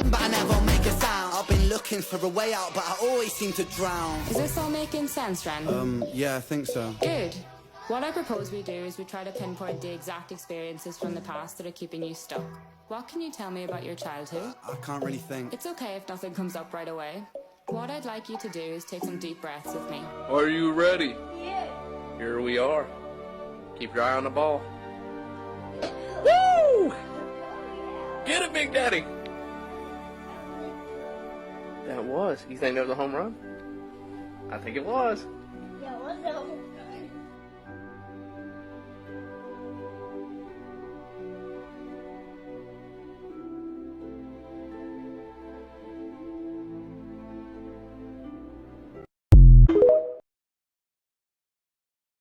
in, but I never make a sound. I've been looking for a way out, but I always seem to drown. Is this all making sense, Ren? Yeah, I think so. Good. What I propose we do is we try to pinpoint the exact experiences from the past that are keeping you stuck. What can you tell me about your childhood? I can't really think. It's okay if nothing comes up right away. What I'd like you to do is take some deep breaths with me. Are you ready? Yeah. Here we are. Keep your eye on the ball. Woo! Get it, Big Daddy! That was. You think that was a home run? I think it was.